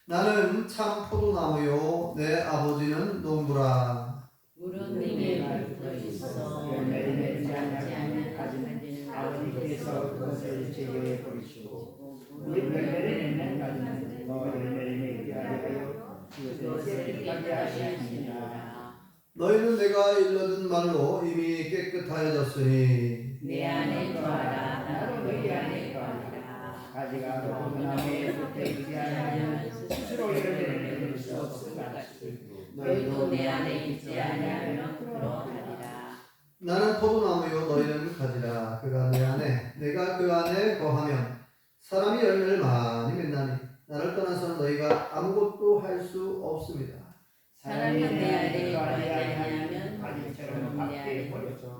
나는 참 포도나무요 내 아버지는 농부라. 물은 님의 말부터 있어 열매를 맺지 않는 가지는 아버지께서 그것을 제거해 버리시고 열매를 맺는 가지는 더 열매를 맺게 하여 그것을 깨끗하게 하시니라. 너희는 내가 일러준 말로 이미 깨끗하여졌으니 내 안에 거하라 나도 너희 안에 거하리라. 가지가 포도나무에 붙어 있지 않으면 스스로 열매를 맺을 수 없을 같이 너희도 내 안에 있지 아니하면 그러하리라. 나는 포도나무요 너희는 가지라. 그가 내 안에 내가 그 안에 거하면 사람이 열매를 많이 맺나니 나를 떠나서는 너희가 아무것도 할 수 없습니다. 사람이 내 안에 거하지 아니하면 가지처럼 밖에 버려져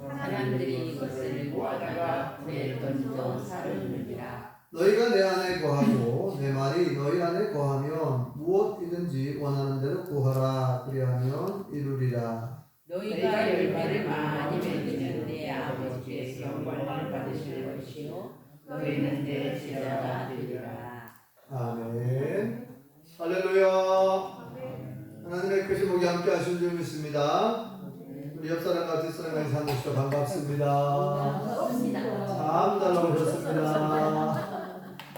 사람들이 이것을 모아다가 불에 던져 사르느니라. 너희가 내 안에 거하고 내 말이 너희 안에 거하면 무엇이든지 원하는 대로 구하라. 그리하면 이루리라. 너희가 열매를 많이 맺으면 내 아버지께서 영광을 받으실 것이요 너희는 내 제자가 되리라. 아멘. 할렐루야. 하나님의 크신 복이 함께 하신 줄 믿습니다. 우리 옆 사람과 뒷 사람과 인사하시고 반갑습니다. 반갑습니다. 참 잘 나오셨습니다.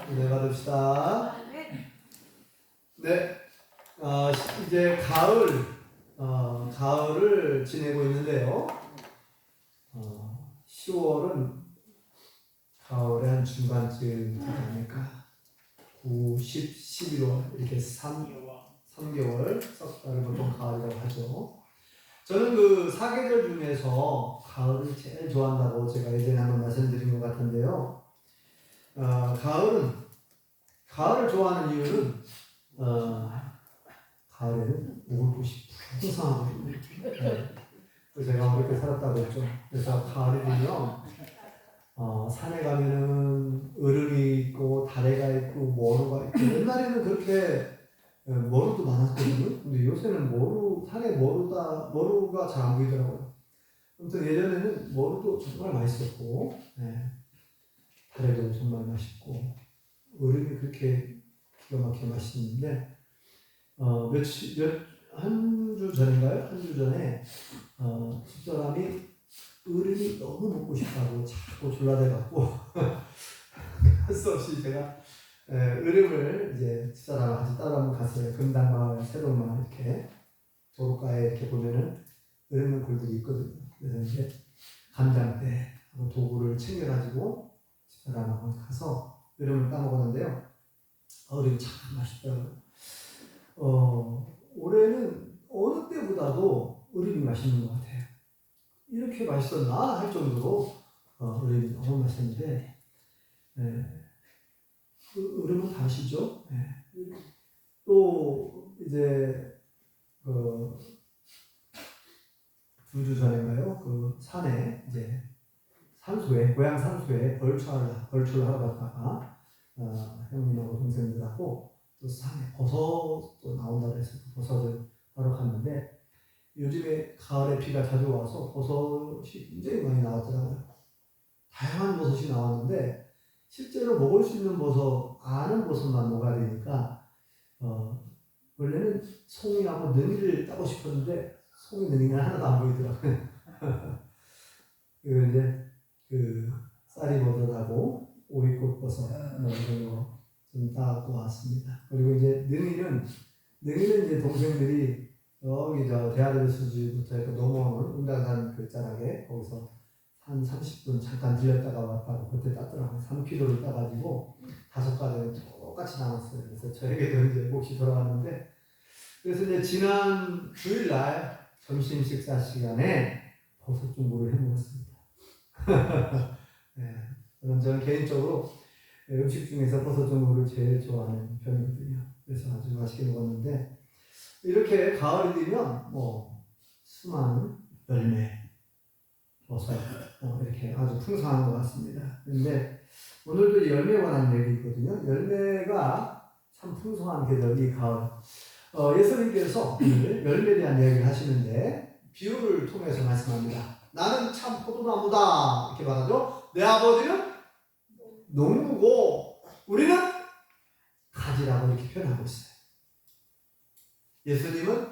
네, 받읍시다. 네, 이제 가을을 지내고 있는데요. 10월은 가을의 한 중반쯤 되지 않을까. 9, 10, 11월 이렇게 3개월 석 달을 보통 가을이라고 하죠. 저는 그 사계절 중에서 가을을 제일 좋아한다고 제가 예전에 한번 말씀드린 것 같은데요. 가을을 좋아하는 이유는 가을에는 먹을 것이 풍성하거든요. 네. 제가 그렇게 살았다고 했죠. 그래서 가을이 되면 산에 가면은 으름이 있고 다래가 있고 머루가 있고 옛날에는 그렇게 머루도 많았거든요. 근데 요새는 산에 머루가 잘 안 보이더라고요. 아무튼 예전에는 머루도 정말 맛있었고, 네. 다래도 정말 맛있고, 으름이 그렇게 기가 막히게 맛있는데, 한 주 전인가요? 한 주 전에, 집사람이 으름이 너무 먹고 싶다고 자꾸 졸라대갖고, 할 수 없이 제가 으름을 이제 집사람과 같이 따라 한번 갔어요. 금당마을, 새동마을 이렇게 도로가에 이렇게 보면은 으름 굴들이 있거든요. 그래서 이제 간장대하고 도구를 챙겨가지고 집사람하고 가서 으름을 따먹었는데요. 으름이 참 맛있더라고요. 올해는 어느 때보다도 으름이 맛있는 것 같아요. 이렇게 맛있었나 할 정도로 으름이 너무 맛있는데, 그 으름은 다 아시죠? 네. 또 이제 그 2주 전인가요? 그 산에 이제 고향 산소에 벌초를 하러 갔다가 형님하고 동생들하고 또 산에 버섯도 나온다고 해서 버섯을 하러 갔는데 요즘에 가을에 비가 자주 와서 버섯이 굉장히 많이 나왔더라고요. 다양한 버섯이 나왔는데 실제로 먹을 수 있는 버섯, 아는 버섯만 먹어야 되니까 원래는 송이하고 능이를 따고 싶었는데 송이 능이는 하나도 안 보이더라고요. 그리고 이제 그 쌀이버섯하고 오이꽃버섯 이런 거 좀 따고 왔습니다. 그리고 이제 능이는 이제 동생들이 여기 대하들 수지부터 해서 넘어오는 운당산 그 자락에 거기서 한 30분 잠깐 들렸다가 왔다고 그때 땄더라고요. 3kg를 따가지고 5가지를 똑같이 나눴어요. 그래서 저에게도 이제 몫이 돌아왔는데, 그래서 이제 지난 주일날 점심 식사 시간에 버섯 중구를 해 먹었습니다. 네, 저는 개인적으로 음식 중에서 버섯 중구를 제일 좋아하는 편이거든요. 그래서 아주 맛있게 먹었는데, 이렇게 가을이 되면 수많은 열매, 버섯 이렇게 아주 풍성한 것 같습니다. 그런데 오늘도 열매에 관한 얘기 있거든요. 열매가 참 풍성한 계절 이 가을. 예수님께서 오늘 열매에 대한 이야기를 하시는데 비유를 통해서 말씀합니다. 나는 참 포도나무다 이렇게 말하죠. 내 아버지는 농부고 우리는 이렇게 표현하고 있어요. 예수님은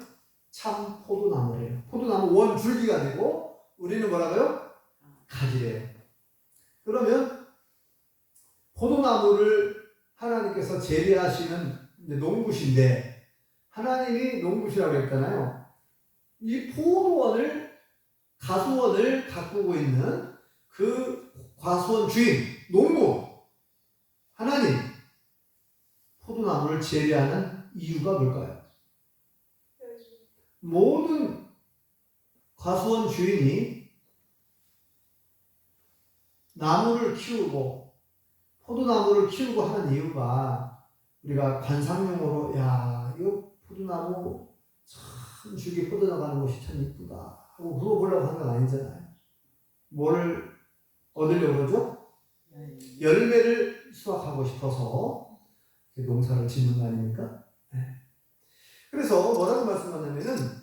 참 포도나무래요. 포도나무 원 줄기가 되고 우리는 뭐라고요? 가지래요. 그러면 포도나무를 하나님께서 재배하시는 농부신데 하나님이 농부시라고 했잖아요. 이 포도원을 가수원을 가꾸고 있는 그 과수원 주인 농부 하나님 포도나무를 재배하는 이유가 뭘까요? 모든 과수원 주인이 나무를 키우고 포도나무를 키우고 하는 이유가 우리가 관상용어로 야 이거 포도나무 참 줄기 뻗어나가는 것이 참 이쁘다 하고 그거 보려고 하는 건 아니잖아요. 뭐를 얻으려고 그러죠? 열매를 수확하고 싶어서 농사를 짓는 거 아닙니까? 네. 그래서 뭐라고 말씀하냐면은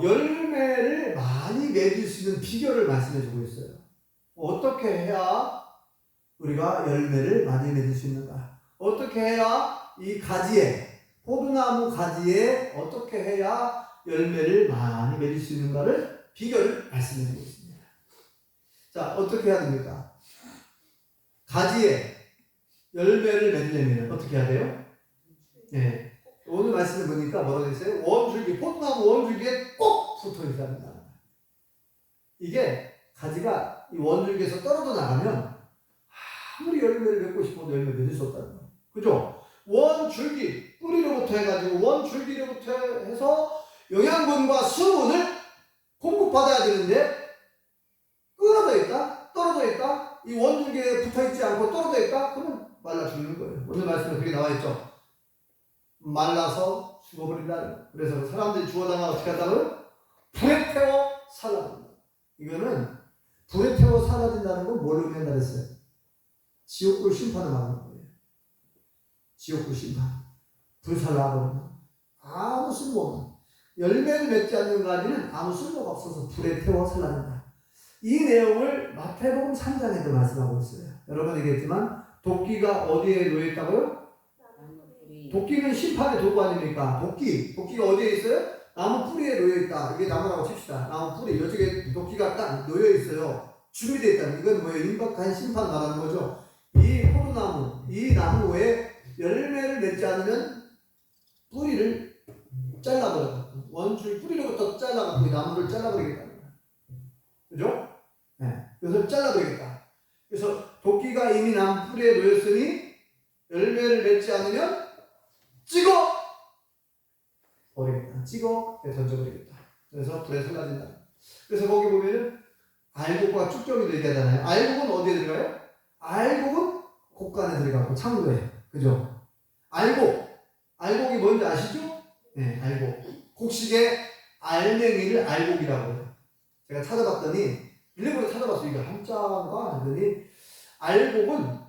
열매를 많이 맺을 수 있는 비결을 말씀해주고 있어요. 어떻게 해야 우리가 열매를 많이 맺을 수 있는가? 어떻게 해야 이 가지에 포도나무 가지에 어떻게 해야 열매를 많이 맺을 수 있는가를 비결을 말씀해주고 있습니다. 자, 어떻게 해야 됩니까? 가지에 열매를 맺으려면 어떻게 해야 돼요? 네. 오늘 말씀을 보니까 뭐라고 했어요? 원줄기, 포도나무 원줄기에 꼭 붙어 있어야 된다. 이게 가지가 이 원줄기에서 떨어져 나가면 아무리 열매를 맺고 싶어도 열매 맺을 수 없다는 거예요. 그죠? 원줄기, 뿌리로부터 해가지고 원줄기로부터 해서 영양분과 수분을 공급받아야 되는데 끊어져 있다, 떨어져 있다, 이 원줄기에 붙어 있지 않고 떨어져 있다, 그러면 말라 죽는 거예요. 오늘 말씀에 그게 나와 있죠. 말라서 죽어버린다는 거예요. 그래서 사람들이 죽어다가 어떻게 한다고요? 불에 태워 사라진다. 이거는 불에 태워 사라진다는 건 뭘 의미한다 그랬어요? 지옥불 심판을 말하는 거예요. 지옥불 심판. 불살라버린다. 아무 쓸모없는. 열매를 맺지 않는 가지는 아무 쓸모가 없어서 불에 태워 사라진다. 이 내용을 마태복음 3장에도 말씀하고 있어요. 여러분 얘기했지만 도끼가 어디에 놓여 있다고요? 도끼는 심판의 도구 아닙니까? 도끼가 어디에 있어요? 나무 뿌리에 놓여 있다. 이게 나무라고 칩시다. 나무 뿌리 이쪽에 도끼가 딱 놓여 있어요. 준비되어 있다. 이건 뭐예요? 임박한 심판 말하는 거죠. 이 포도나무, 이 나무에 열매를 맺지 않으면 뿌리를 잘라버려. 원줄 뿌리로부터 잘라갖고 이 나무를 잘라버리겠다는 거야. 그죠? 네. 그래서 잘라버리겠다. 그래서 도끼가 이미 나무 뿌리에 놓였으니 열매를 맺지 않으면 찍어 버리겠다. 찍어 던져버리겠다. 그래서 불에 살라진다. 그래서 거기 보면은 알곡과 쭉정이도 얘기하잖아요. 알곡은 어디에 들어가요? 알곡은 곡간에 들어가고 창고에. 그죠? 알곡이 뭔지 아시죠? 네, 알곡. 곡식의 알맹이를 알곡이라고 해요. 제가 찾아봤더니 일본에 찾아봤어요. 이게 한자가 하더니 알곡은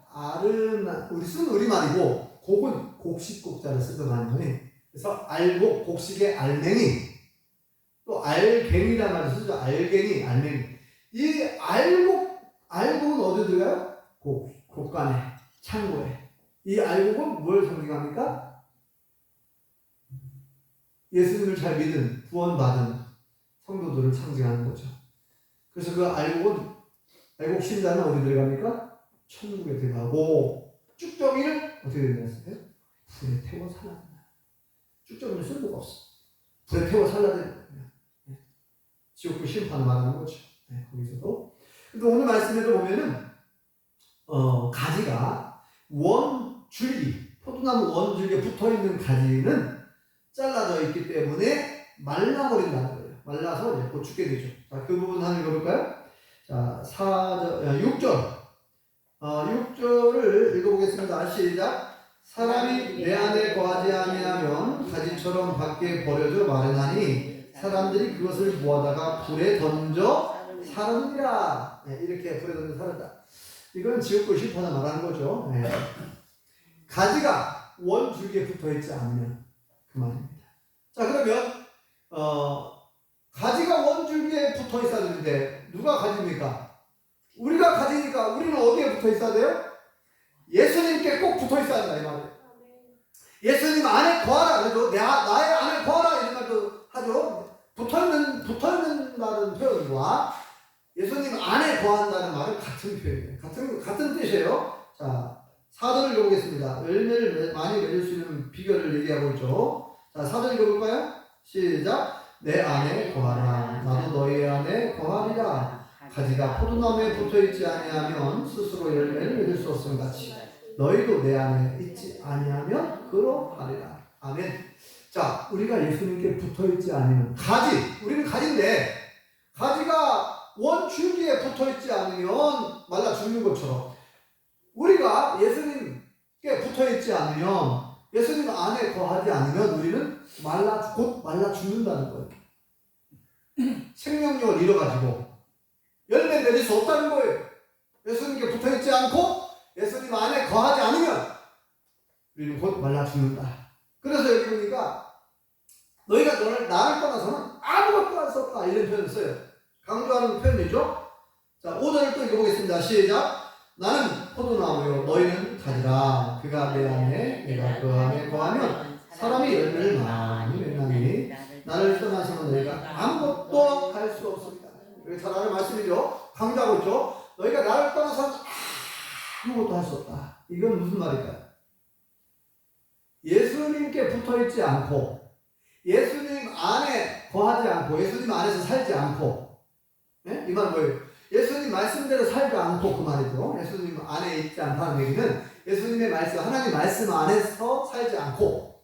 우리 쓴 우리말이고 곡은 곡식곡자를 쓰더만요. 그래서 알곡, 곡식의 알맹이, 또 알갱이란 말을 쓰죠. 알맹이. 이 알곡은 어디 들어가요? 곡간에, 창고에. 이 알곡은 뭘 상징합니까? 예수님을 잘 믿은, 구원받은 성도들을 상징하는 거죠. 그래서 그 알곡 신자는 어디 들어갑니까? 천국에 들어가고, 쭉정이는 어떻게 되냐면 불에 태워 살라진다. 쭉정이는 쓸모가 없어. 불에 태워 살라진다. 지옥불 심판을 말하는 거죠. 네, 거기서도. 근데 오늘 말씀에도 보면은 가지가 원줄기, 포도나무 원줄기에 붙어있는 가지는 잘라져 있기 때문에 말라버린다는 거예요. 말라서 이제 곧 죽게 되죠. 자, 그 부분 한번 읽어볼까요? 자, 6절. 6절을 읽어보겠습니다. 시작. 사람이 내 안에 거하지 아니하면 가지처럼 밖에 버려져 마르나니 사람들이 그것을 모아다가 불에 던져 사르느니라. 네, 이렇게 불에 던져 사른다. 이건 지옥불 심판을 말하는 거죠. 네. 가지가 원줄기에 붙어있지 않으면 그 말입니다. 자, 그러면 가지가 원줄기에 붙어있어야 되는데 누가 가지입니까? 우리가 가지니까 우리는 어디에 붙어있어야 돼요? 예수님께 꼭 붙어있어야 한다 이 말이에요. 예수님 안에 거하라. 그래도 나의 안에 거하라. 이런 말도 하죠. 붙어있는다는 표현과 예수님 안에 거한다는 말은 같은 표현이에요. 같은 뜻이에요. 자, 4절을 읽어보겠습니다. 열매를 많이 맺을 수 있는 비결을 얘기하고 있죠. 자, 4절 읽어볼까요? 시작. 내 안에 거하라. 나도 너희 안에 거하리라. 가지가 포도나무에 붙어있지 아니하면 스스로 열매를 맺을 수 없음 같이 너희도 내 안에 있지 아니하면 그러하리라. 아멘. 자, 우리가 예수님께 붙어있지 않으면 우리는 가지인데 가지가 원줄기에 붙어있지 않으면 말라 죽는 것처럼 우리가 예수님께 붙어있지 않으면 예수님 안에 거하지 않으면 우리는 곧 말라 죽는다는 거예요. 생명력을 잃어가지고 열매 맺을 수 없다는 거예요. 예수님께 붙어있지 않고 예수님 안에 거하지 않으면 우리는 곧 말라 죽는다. 그래서 여기 보니까 너희가 나를 떠나서는 아무것도 할 수 없다 이런 표현을 써요. 강조하는 표현이죠. 자, 5절을 또 읽어보겠습니다. 시작. 나는 포도나무요 너희는 가지라. 그가 내 안에 내가 그 안에 거하면 사람이 열매를 많이 맺나니 나를 떠나서는 너희가 아무것도 할 수 없습니다. 이게 잘 아는 말씀이죠. 강조하고 있죠. 너희가 나를 떠나서는 아무것도 할 수 없다. 이건 무슨 말일까요? 예수님께 붙어있지 않고 예수님 안에 거하지 않고 예수님 안에서 살지 않고 네? 이 말은 뭐예요? 예수님 말씀대로 살지 않고 그 말이죠. 예수님 안에 있지 않다는 얘기는 예수님의 말씀, 하나님 말씀 안에서 살지 않고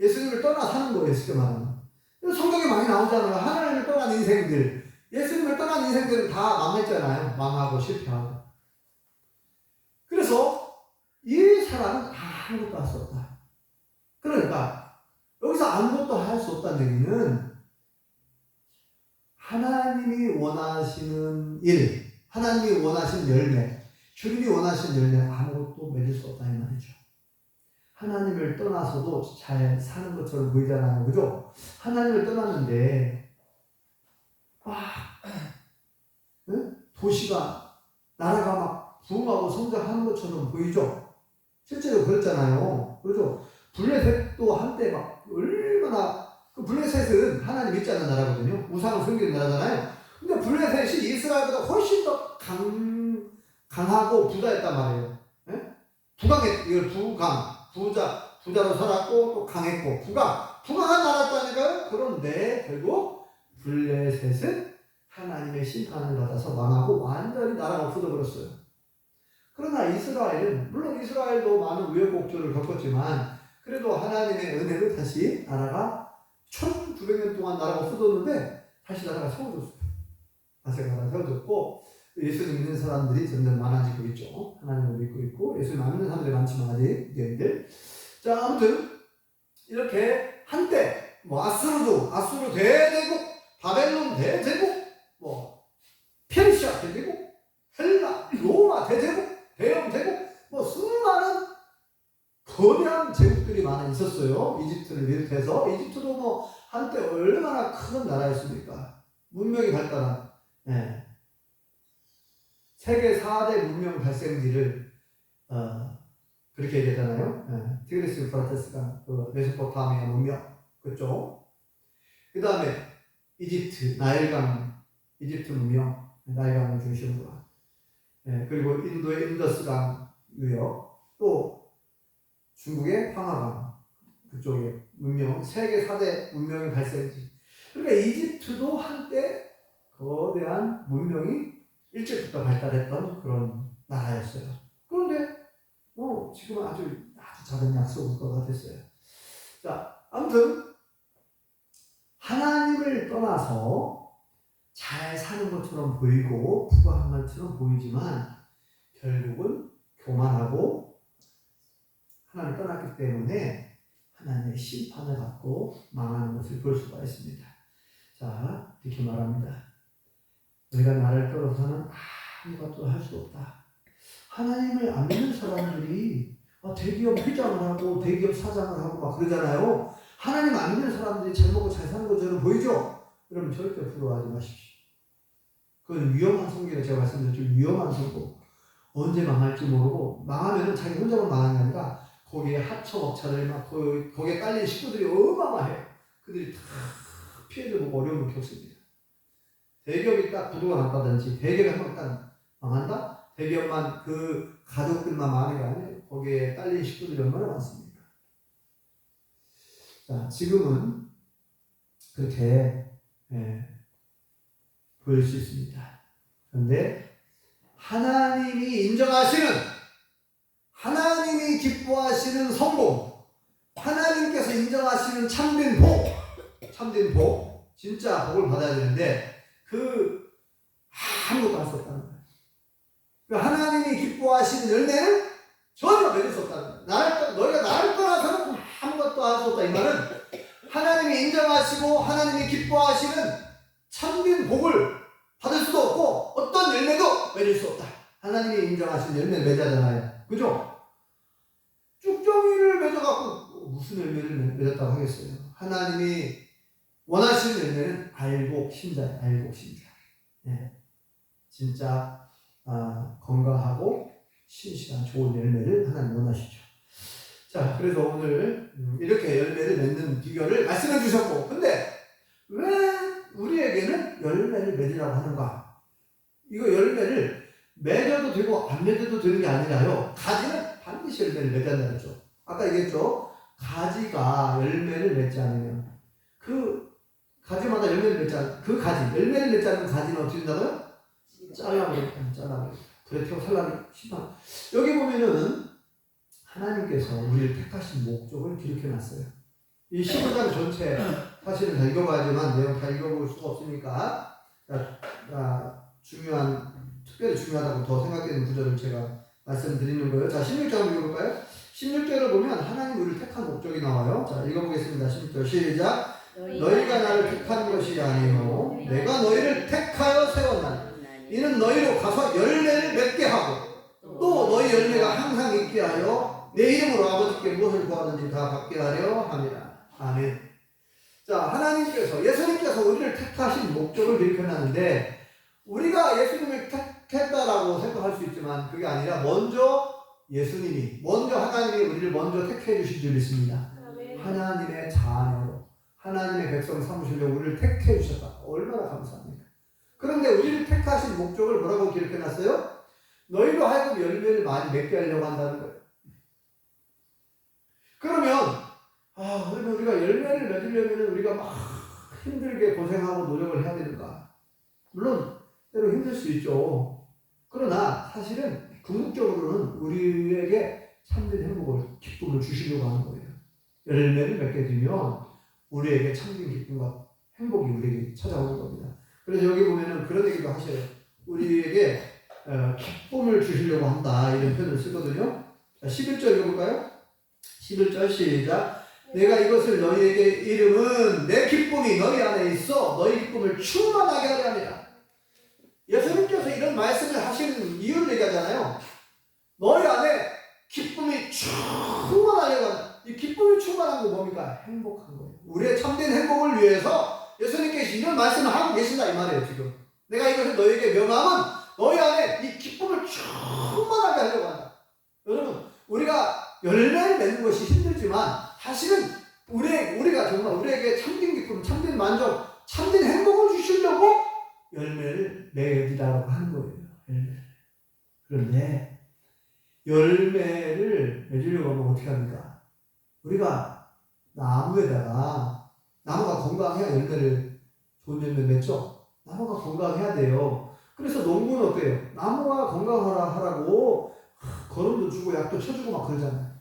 예수님을 떠나 사는 거예요. 쉽게 말하면. 성경에 많이 나오잖아요. 하나님을 떠난 인생들, 예수님을 떠난 인생들은 다 망했잖아요. 망하고 실패하고. 그래서 이 사람은 아무것도 할 수 없다. 그러니까 여기서 아무것도 할 수 없다는 얘기는 하나님이 원하시는 일, 하나님이 원하시는 열매, 주님이 원하시는 열매 아무것도 맺을 수 없다 이 말이죠. 하나님을 떠나서도 잘 사는 것처럼 보이잖아요. 그죠? 하나님을 떠났는데 도시가 나라가 막 부흥하고 성장하는 것처럼 보이죠? 실제로 그렇잖아요. 그렇죠? 블레셋도 한때 막 얼마나 그 블레셋은 하나님 믿지 않는 나라거든요. 우상을 섬기는 나라잖아요. 근데 블레셋이 이스라엘보다 훨씬 더 강하고 부자였단 말이에요. 네? 부자로 살았고 또 강했고 부강한 나라였다니까요. 그런데 결국 블레셋은 하나님의 심판을 받아서 망하고 완전히 나라가 없어져버렸어요. 그러나 이스라엘은 물론 이스라엘도 많은 우여곡절을 겪었지만 그래도 하나님의 은혜로 다시 나라가 1900년 동안 나라가 없어졌는데 다시 나라가 세워졌어요. 다시 나라가 세워졌고 예수님 믿는 사람들이 점점 많아지고 있죠. 하나님을 믿고 있고 예수님 안 믿는 사람들이 많지만 아직 여인들. 자, 아무튼 이렇게 한때 아수르 대제국, 바벨론 대제국, 페르시아 대제국, 헬라, 로마 대제국, 대영 제국, 수많은 거대한 제국들이 많이 있었어요. 이집트를 비롯해서. 이집트도 한때 얼마나 큰 나라였습니까? 문명이 발달한, 세계 4대 문명 발생지를, 그렇게 얘기하잖아요. 티그리스 유프라테스강, 메소포타미아 문명, 그쪽. 그 다음에 이집트, 나일강, 이집트 문명, 나일강을 중심으로. 그리고 인도의 인더스강 유역, 또 중국의 황하강, 그쪽에 문명, 세계 4대 문명의 발생지. 그러니까 이집트도 한때 거대한 문명이 일찍부터 발달했던 그런 나라였어요. 그런데 지금은 아주 작은 약속을 거가 됐어요. 자, 아무튼 하나님을 떠나서 잘 사는 것처럼 보이고 부강한 것처럼 보이지만 결국은 교만하고 하나님을 떠났기 때문에 하나님의 심판을 받고 망하는 것을 볼 수가 있습니다. 자, 이렇게 말합니다. 너희가 나를 떠나서는 아무것도 할 수 없다. 하나님을 안 믿는 사람들이 대기업 회장을 하고 대기업 사장을 하고 막 그러잖아요. 하나님 안 믿는 사람들이 잘 먹고 잘 사는 것처럼 보이죠? 그럼 절대 부러워하지 마십시오. 그건 위험한 성격이라 제가 말씀드렸죠. 위험한 성격. 언제 망할지 모르고 망하면 자기 혼자만 망하는 게 아니라 거기에 하청업자들 막 거기에 깔린 식구들이 어마어마해요. 그들이 다 피해를 보고 어려움을 겪습니다. 대기업이 딱 부도가 났다든지 대기업이 한번 딱 망한다? 대기업만 그 가족들만 많은 게 아니에요. 거기에 딸린 식구들이 얼마나 많습니까? 자, 지금은 그렇게 보일 수 있습니다. 그런데 하나님이 인정하시는, 하나님이 기뻐하시는 성공, 하나님께서 인정하시는 참된 복, 참된 복, 진짜 복을 받아야 되는데 아무것도 할 수 없다는 거예요. 하나님이 기뻐하시는 열매는 전혀 맺을 수 없다는 거예요. 너희가 나를 떠나서는 아무것도 할 수 없다. 이 말은 하나님이 인정하시고 하나님이 기뻐하시는 참된 복을 받을 수도 없고 어떤 열매도 맺을 수 없다. 하나님이 인정하시는 열매를 맺자잖아요. 그죠? 쭉정이를 맺어갖고 무슨 열매를 맺었다고 하겠어요. 하나님이 원하시는 열매는 알곡신자예요. 알곡신자. 진짜 건강하고 신실한 좋은 열매를 하나님 원하시죠. 자, 그래서 오늘 이렇게 열매를 맺는 비결을 말씀해 주셨고, 근데 왜 우리에게는 열매를 맺으라고 하는가? 이거 열매를 맺어도 되고 안 맺어도 되는 게 아니라요. 가지는 반드시 열매를 맺어야 한다죠. 아까 얘기했죠. 가지가 열매를 맺지 않으면 그 가지마다 열매를 맺지 않으면 그 가지, 열매를 맺지 않으면 가지는 어떻게 된다고요? 잘라버렸다. 잘라버렸다. 불에 태워 살라는 심판. 여기 보면은 하나님께서 우리를 택하신 목적을 기록해놨어요. 이 15장 전체 사실은 다 읽어봐야지만 내용 다 읽어볼 수가 없으니까 특별히 중요하다고 더 생각되는 구절을 제가 말씀드리는 거예요. 자, 16장 읽어볼까요? 16절을 보면 하나님 우리를 택한 목적이 나와요. 자, 읽어보겠습니다. 16절 시작. 너희가 나를 택한 것이 아니요 내가 너희를 택하여 세웠나니 이는 너희로 가서 열매를 맺게 하고 또 너희 열매가 항상 있게 하여 내 이름으로 아버지께 무엇을 구하든지 다 받게 하려 함이라. 아멘. 자, 하나님께서 예수님께서 우리를 택하신 목적을 기록해놨는데 우리가 예수님을 택했다라고 생각할 수 있지만 그게 아니라 먼저 하나님이 우리를 먼저 택해 주신 줄 믿습니다. 하나님의 자녀로 하나님의 백성 삼으시려고 우리를 택해 주셨다. 얼마나 감사합니까? 그런데 우리를 택하신 목적을 뭐라고 기록해놨어요? 너희로 하여금 열매를 많이 맺게 하려고 한다는 거예요. 그러면 우리가 열매를 맺으려면 우리가 막 힘들게 고생하고 노력을 해야 되는가? 물론 때로 힘들 수 있죠. 그러나 사실은 궁극적으로는 우리에게 참된 행복을, 기쁨을 주시려고 하는 거예요. 열매를 맺게 되면 우리에게 참된 기쁨과 행복이 우리에게 찾아오는 겁니다. 그래서 여기 보면은 그런 얘기도 하셔요. 우리에게 기쁨을 주시려고 한다. 이런 표현을 쓰거든요. 자, 11절 읽어볼까요? 11절 시작. 내가 이것을 너희에게 이름은 내 기쁨이 너희 안에 있어 너희 기쁨을 충만하게 하려 함이라. 예수님께서 이런 말씀을 하시는 이유를 얘기하잖아요. 너희 안에 기쁨이 충만하려고 한다. 이 기쁨이 충만한 거 뭡니까? 행복한 거예요. 우리의 참된 행복을 위해서 예수님께서 이런 말씀을 하고 계신다 이 말이에요. 지금 내가 이것을 너희에게 명함은 너희 안에 이 기쁨을 충만하게 하려고 한다. 여러분, 우리가 열매를 맺는 것이 힘들지만 사실은 우리가 정말 우리에게 참된 기쁨, 참된 만족, 참된 행복을 주시려고 열매를 맺으라고 하는 거예요. 그런데 열매를 맺으려고 하면 어떻게 합니까? 우리가 나무가 건강해야 열매를 좋은 열매 맺죠? 나무가 건강해야 돼요. 그래서 농부는 어때요? 나무가 건강하라고 거름도 주고 약도 쳐주고 막 그러잖아요.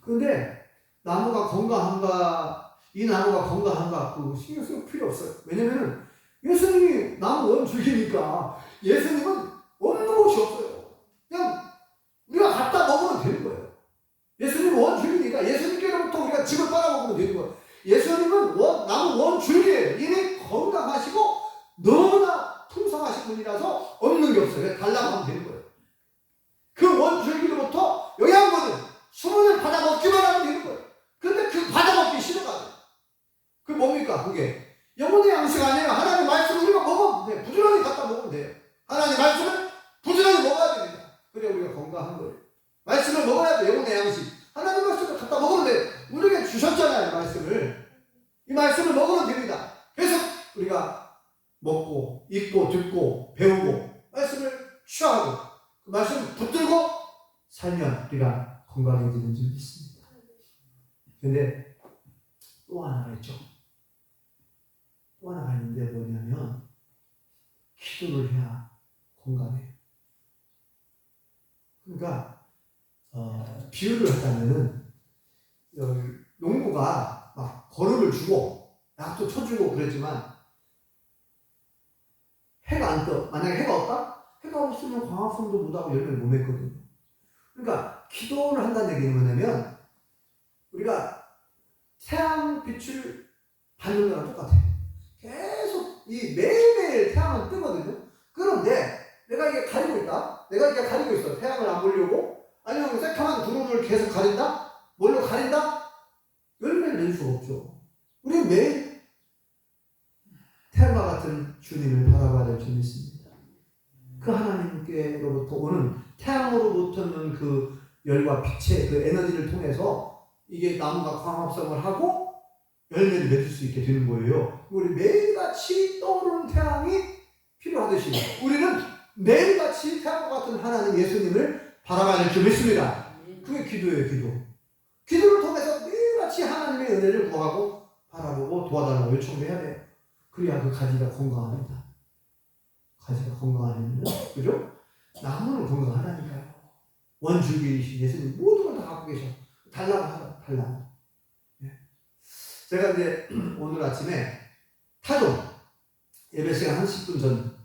그런데 나무가 건강한가, 이 나무가 건강한가 그 신경 쓸 필요 없어요. 왜냐면은 예수님이 나무 원줄기니까 예수님은 없는 곳이 없어요. 그냥 우리가 갖다 먹으면 되는 거예요. 예수님은 원줄기니까 예수님께로부터 우리가 집을 빨아먹으면 되는 거예요. 예수님은 나무 원줄기예요. 이미 건강하시고 너무나 풍성하신 분이라서 없는 게 없어요. 달라고 하면 되는 거예요. 그 원줄기로부터 영양분을, 수분을 받아 먹기만 하면 되는 거예요. 그런데 그 받아 먹기 싫어가지고. 그 뭡니까? 그게 영혼의 양식 아니에요. 하나님 말씀을 우리가 먹으면 돼요. 부지런히 갖다 먹으면 돼요. 하나님 말씀을 부지런히 먹어야 됩니다. 그래 우리가 건강한 거예요. 말씀을 먹어야 돼요. 영혼의 양식. 하나님 취하자, 이 말씀을 먹으면 됩니다. 계속 우리가 먹고 읽고 듣고 배우고 말씀을 취하고 그 말씀을 붙들고 살면 우리가 건강해지는 줄 믿습니다. 근데 또 하나가 있죠. 또 하나가 있는데 뭐냐면 기도를 해야 건강해요. 그러니까 비유를 하자면은 농부가 막 거름을 주고 약도 쳐주고 그랬지만 해가 안 떠. 만약에 해가 없다? 해가 없으면 광합성도 못하고 열매를 못 맺거든요. 그러니까 기도를 한다는 얘기는 뭐냐면 우리가 태양빛을 받는 거랑 똑같아요. 계속 이 매일매일 태양은 뜨거든요. 그런데 내가 이게 가리고 있다? 내가 이게 가리고 있어. 태양을 안 보려고? 아니면 새카만 구름을 계속 가린다? 뭘로 가린다? 열매를 낼 수가 없죠. 우리는 매일 태양과 같은 주님을 바라봐야 될 줄 믿습니다. 그 하나님께로부터 오는 태양으로부터는 그 열과 빛의 그 에너지를 통해서 이게 나무가 광합성을 하고 열매를 맺을 수 있게 되는 거예요. 우리 매일같이 떠오르는 태양이 필요하듯이 우리는 매일같이 태양과 같은 하나님 예수님을 바라봐야 될 줄 믿습니다. 그게 기도예요, 기도. 기도를 통해서 매일같이 하나님의 은혜를 구하고 바라보고 도와달라고 요청을 해야 돼요. 그래야 그 가지가 건강합니다. 가지가 건강하면, 그죠? 나무는 건강하다니까요. 원주기이신 예수님 모든 걸 다 갖고 계셔. 달라고 하라, 달라고. 예. 제가 이제 오늘 아침에 타종 예배 시간 30분 전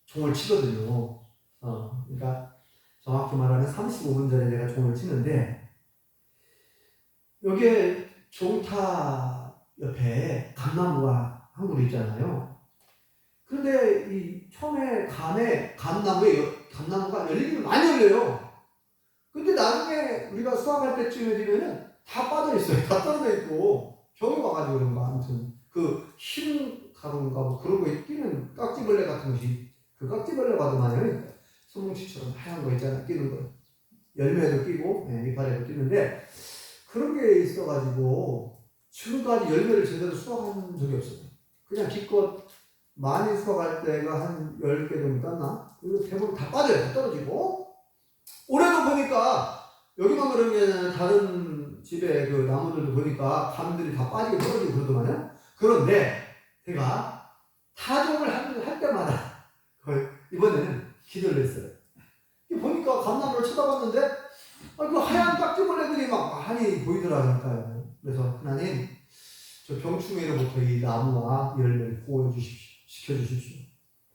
종을 치거든요. 그러니까 정확히 말하면 35분 전에 제가 종을 치는데 여기에 종타 옆에 감나무가 한 그루 있잖아요. 그런데 이 처음에 감나무가 열리기는 많이 열려요. 근데 나중에 우리가 수확할 때쯤에 되면은 다 빠져 있어요. 다 떨어져 있고 병이 와가지고 그런가 아무튼 그 흰 가루인가 뭐 그런 거에 끼는 깍지벌레 같은 것이 그 깍지벌레 가도만요 소뭉치처럼 하얀 거 있잖아요. 끼는 거 열매도 끼고 이파리도 끼는데 그런 게 있어가지고 지금까지 열매를 제대로 수확한 적이 없어요. 그냥 기껏 많이 수확할 때가 한 10개 정도 땄나? 그리고 대부분 다 빠져요. 다 떨어지고. 올해도 보니까, 여기만 그런 게 아니라 다른 집에 그 나무들도 보니까 감들이 다 빠지고 떨어지고 그러더만요. 그런데 제가 타종을 할 때마다 이번에는 기도를 했어요. 보니까 감나무를 쳐다봤는데 그 하얀 깍지벌레들이 막 많이 보이더라니까요. 그래서 하나님, 저 병충해로부터 이 나무와 열매를 보호시켜주십시오.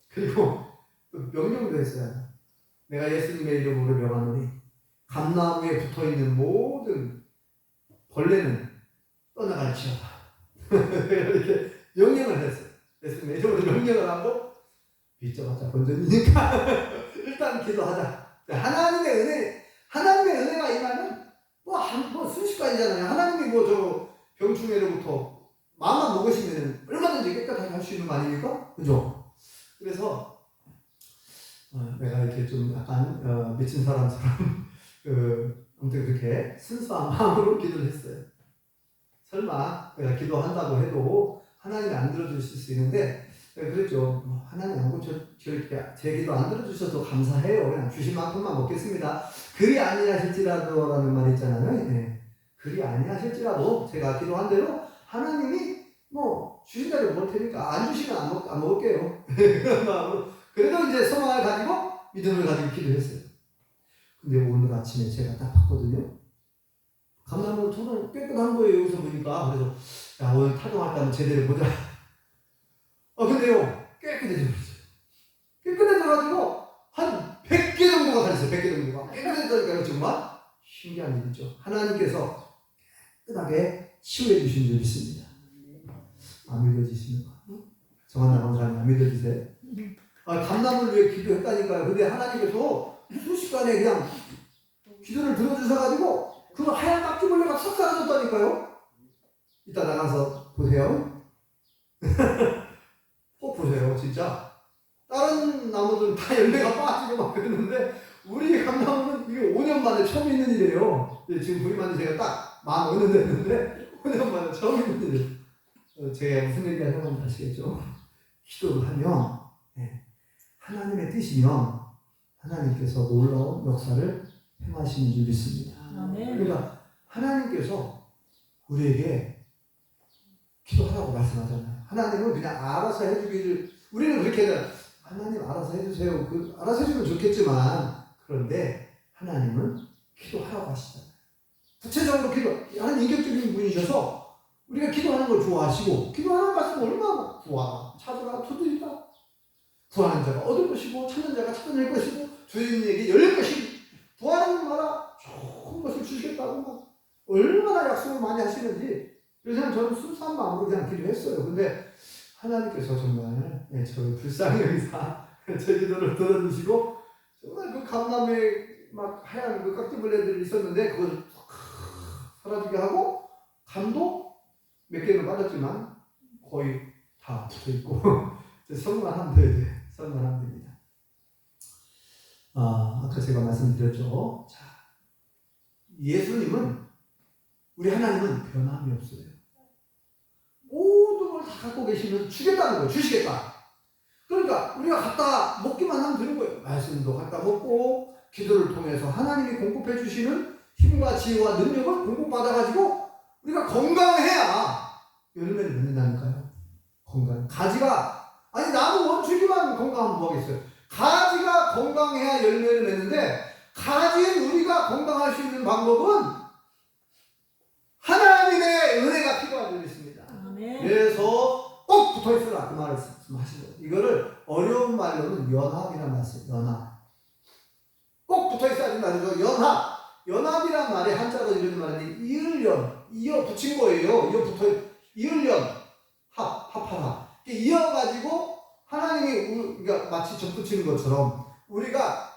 그리고 명령도 했어요. 내가 예수님의 이름으로 명하노니 감나무에 붙어있는 모든 벌레는 떠나갈지어다. 이렇게 명령을 했어요. 예수님의 이름으로 명령을 하고 믿자마자 본전이니까 일단 기도하자. 하나님의 은혜가 임하면 뭐 순식간이잖아요. 하나님이 저 병충해로부터 마음만 먹으시면 얼마든지 깨끗하게 할 수 있는 거 아닙니까? 그죠? 그래서 내가 이렇게 좀 약간 미친 사람처럼 아무튼 그렇게 순수한 마음으로 기도를 했어요. 설마 내가 기도한다고 해도 하나님이 안 들어주실 수 있는데 그랬죠. 하나님 안 제 기도 안 들어주셔도 감사해요. 그냥 주신 만큼만 먹겠습니다. 그리 아니하실지라도 라는 말이 있잖아요. 네. 그리 아니하실지라도 제가 기도한 대로 하나님이 주신 대로 먹을 테니까 안 주시면 안 먹을게요. 그런 마음으로 그래도 이제 소망을 가지고 믿음을 가지고 기도했어요. 근데 오늘 아침에 제가 딱 봤거든요. 감나무 토는 깨끗한 거예요. 여기서 보니까. 그래서 야, 오늘 타종할 때는 제대로 보자. 근데요 깨끗해져버렸어요. 깨끗해져가지고 한 100개 정도가 달렸어요. 100개 정도가 깨끗해졌다니까요. 정말 신기한 일이죠. 하나님께서 깨끗하게 치유해 주신 줄 믿습니다. 안 믿어지시는 거? 정한나 강사님 안 믿어지세요? 감나무를 위해 기도했다니까요. 근데 하나님께서 순식간에 그냥 기도를 들어주셔가지고 그 하얀 깍지벌레가 싹 사라졌다니까요. 이따 나가서 보세요. 꼭 보세요. 진짜 다른 나무들은 다 열매가 빠지고 막 그러는데 우리 감나무는 이게 5년 만에 처음 있는 일이에요. 지금 우리만이 제가 딱 만 5년 됐는데 오랜만에 처음 있는 일. 제가 무슨 얘기를 하면 아시겠죠? 기도를 하면 하나님의 뜻이면 하나님께서 놀라운 역사를 행하시는 줄 믿습니다. 그러니까 하나님께서 우리에게 기도하라고 말씀하잖아요. 하나님은 그냥 알아서 해주기를, 우리는 그렇게 해요. 하나님 알아서 해주세요. 알아서 해주면 좋겠지만, 그런데 하나님은 기도하라고 하시잖아요. 구체적으로 하나님 인격적인 분이셔서 우리가 기도하는 걸 좋아하시고, 기도하는 말씀 얼마나 구하라, 찾으라, 두드리라. 구하는 자가 얻을 것이고, 찾는 자가 찾아낼 것이고, 주인에게 열릴 것이고, 구하는 마라 좋은 것을 주시겠다고 얼마나 약속을 많이 하시는지. 그래서 저는 순수한 마음으로 그냥 기도했어요. 근데 하나님께서 정말 저의 불쌍히 여기사 제 기도를 들어주시고, 정말 그 감남의 막 하얀 그 깍지벌레들이 있었는데 그걸 사라지게 하고, 감도 몇 개는 빠졌지만 거의 다 붙어있고 성만 하면 돼요. 이제 성만 하면 됩니다. 아까 제가 말씀드렸죠. 자, 예수님은, 우리 하나님은 변함이 없어요. 모든 걸 다 갖고 계시면서 주겠다는 거예요. 주시겠다. 그러니까 우리가 갖다 먹기만 하면 되는 거예요. 말씀도 갖다 먹고, 기도를 통해서 하나님이 공급해 주시는 힘과 지혜와 능력을 공급받아가지고 우리가 건강해야 열매를 맺는다니까요. 건강. 가지가, 아니 나무 원줄기만 건강하면 뭐하겠어요. 가지가 건강해야 열매를 맺는데, 가지인 우리가 건강할 수 있는 방법은 하나님의 은혜가 필요한 줄 믿습니다. 그래서 꼭 붙어있으라, 그 말을 하신 거예요. 이거를 어려운 말로는 연합이라는 말씀. 연합. 꼭 붙어있어야 된다는 거죠. 연합. 연합이란 말이 한자로 이런 말인데, 이을연, 이어 붙인 거예요. 이을연, 합하라. 이어가지고 하나님이, 그러니까 마치 점 붙이는 것처럼, 우리가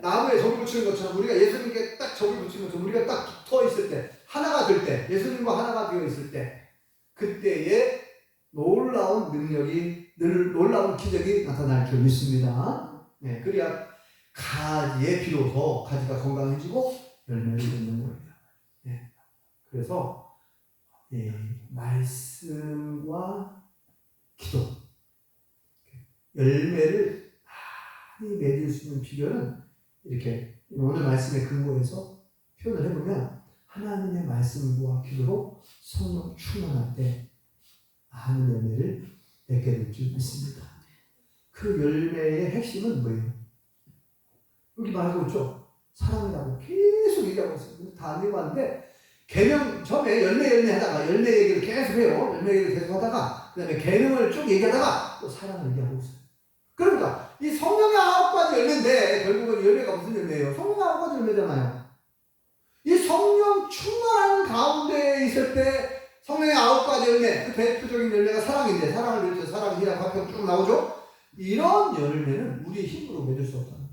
나무에 점을 붙이는 것처럼, 우리가 예수님께 딱 점을 붙이는 것처럼, 우리가 딱 붙어 있을 때, 하나가 될 때, 예수님과 하나가 되어 있을 때, 그때에 놀라운 능력이, 놀라운 기적이 나타날 줄 믿습니다. 그래야 가지에 비로소 가지가 건강해지고 열매를 맺는 겁니다. 그래서 말씀과 기도, 열매를 많이 맺을 수 있는 비결은 이렇게 오늘 말씀의 근거에서 표현을 해보면, 하나님의 말씀과 기도로 성령 충만할 때 많은 열매를 맺게 될 줄 믿습니다. 그 열매의 핵심은 뭐예요? 여기 말하고 있죠. 사랑이라고 계속 얘기하고 있어요. 다 안 읽어봤는데, 계명 처음에 열매 하다가 열매 얘기를 계속 해요. 열매 얘기를 계속 하다가 그 다음에 계명을 쭉 얘기하다가 또 사랑을 얘기하고 있어요. 그러니까 이 성령의 9가지 열매인데, 결국은 열매가 무슨 열매예요? 성령의 9가지 열매잖아요. 이 성령 충만한 가운데 있을 때 성령의 9가지 열매, 그 대표적인 열매가 사랑인데, 사랑을 위해서 사랑이라고 화평 쭉 나오죠. 이런 열매는 우리의 힘으로 맺을 수 없다는 거예요.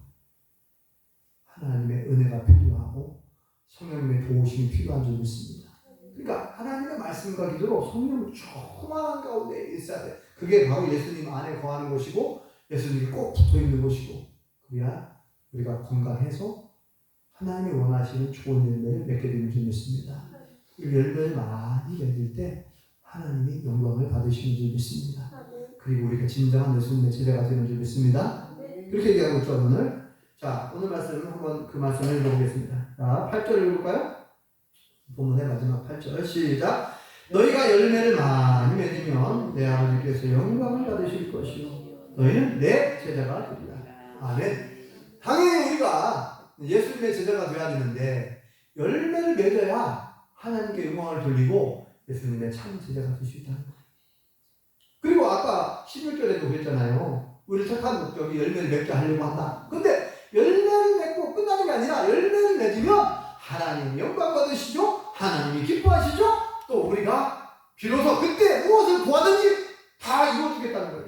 하나님의 은혜가 필요하고 성령님의 도우심이 필요한 줄 믿습니다. 그러니까 하나님의 말씀과 기도로 성령 충만한 가운데 있어야 돼. 그게 바로 예수님 안에 거하는 것이고, 예수님이 꼭 붙어있는 것이고, 그래야 우리가 건강해서 하나님이 원하시는 좋은 열매를 맺게 되는 줄 믿습니다. 이 열매를 많이 맺을 때 하나님이 영광을 받으시는 줄 믿습니다. 그리고 우리가 진정한 예수님의 제자가 되는 줄 믿습니다. 그렇게 얘기하고 있죠, 오늘. 자, 오늘 말씀은 한번 그 말씀을 읽어보겠습니다. 자, 8절 읽을까요? 본문의 마지막 8절 시작. 너희가 열매를 많이 맺으면 내 아버지께서 영광을 받으실 것이요 너희는 내 제자가 되리라. 아멘. 당연히 우리가 예수님의 제자가 되어야 되는데, 열매를 맺어야 하나님께 영광을 돌리고 예수님의 참 제자가 될 수 있다는 거예요. 그리고 아까 11절에도 그랬잖아요. 우리를 택한 목적이 열매를 맺게 하려고 한다. 근데 열매를 맺고 끝나는 게 아니라, 열매를 맺으면 하나님 영광 받으시죠. 하나님이 기뻐하시죠. 또 우리가 비로소 그때 무엇을 구하든지 다 이루어주겠다는 거예요.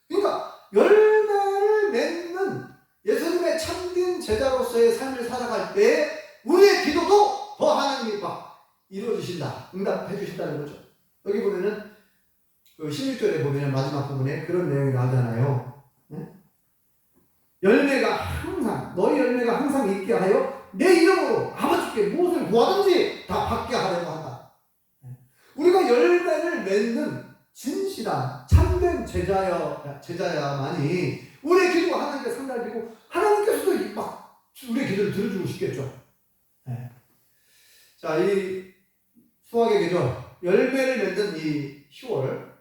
그러니까 열매를 맺는 예수님의 참된 제자로서의 삶을 살아갈 때 우리의 기도도 더 하나님이 막 이루어주신다, 응답해 주신다는 거죠. 여기 보면은 그 16절에 보면 마지막 부분에 그런 내용이 나오잖아요. 열매가 항상, 너희 열매가 항상 있게 하여 내 이름으로 아버지께 무엇을 구하든지 다 받게 하려고 한다. 수확의 열매를 맺는 진실한 참된 제자야만이 우리의 기도가 하나님께 상달되고 하나님께서도 막 우리의 기도를 들어주고 싶겠죠. 네. 자, 이 수확의 계절, 열매를 맺는 이 10월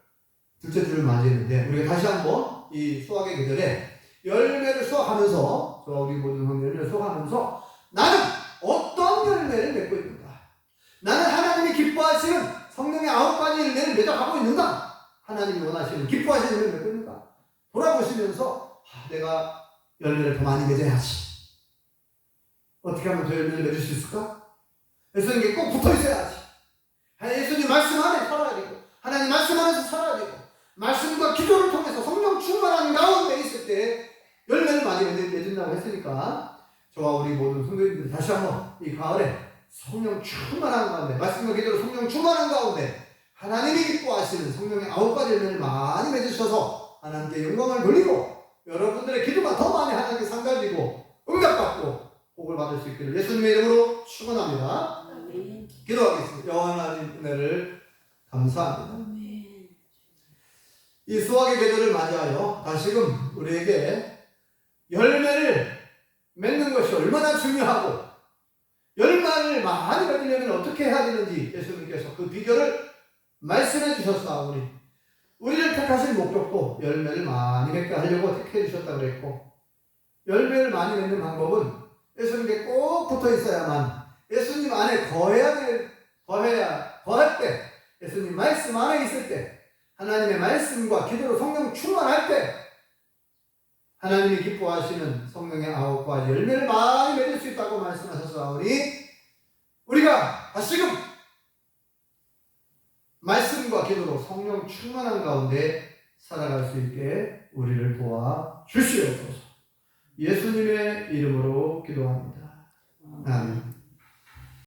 둘째 주를 맞이했는데 우리가 다시 한번 이 수확의 계절에 열매를 수확하면서 우리 모든 열매를 수확하면서 나는 어떤 열매를 맺고 있는가? 나는 하나님이 기뻐하시는 성령의 9가지 열매를 맺어가고 있는가? 하나님이 원하시는 기뻐하시는 열매를 맺고 있는가? 돌아보시면서 내가 열매를 더 많이 맺어야지. 어떻게 하면 더 열매를 맺을 수 있을까? 예수님께 꼭 붙어 있어야지. 예수님 말씀 안에 살아야 되고 하나님 말씀 안에서 살아야 되고 말씀과 기도를 통해서 성령 충만한 가운데 있을 때 열매를 많이 맺는다고 했으니까 저와 우리 모든 성도님들 다시 한번 이 가을에 성령 충만한 가운데 말씀과 기도로 성령 충만한 가운데 하나님이 기뻐하시는 성령의 9가지 열매를 많이 맺으셔서 하나님께 영광을 돌리고 여러분들의 기도가 더 많이 하나님께 상달되고 응답받고 복을 받을 수 있기를 예수님의 이름으로 축원합니다. 기도하겠습니다. 영원한 은혜를 감사합니다. 이 수확의 계절을 맞이하여 다시금 우리에게 열매를 맺는 것이 얼마나 중요하고 열매를 많이 맺으려면 어떻게 해야 되는지 예수님께서 그 비결을 말씀해 주셨사오니 우리를 택하신 목적도 열매를 많이 맺게 하려고 택해 주셨다고 그랬고 열매를 많이 맺는 방법은 예수님께 꼭 붙어 있어야만 예수님 안에 거할 때 예수님 말씀 안에 있을 때 하나님의 말씀과 기도로 성령 충만할 때 하나님이 기뻐하시는 성령의 9가지 열매를 많이 맺을 수 있다고 말씀하셨사오니 우리가 다시금 말씀과 기도로 성령 충만한 가운데 살아갈 수 있게 우리를 도와 주시옵소서. 예수님의 이름으로 기도합니다. 아멘.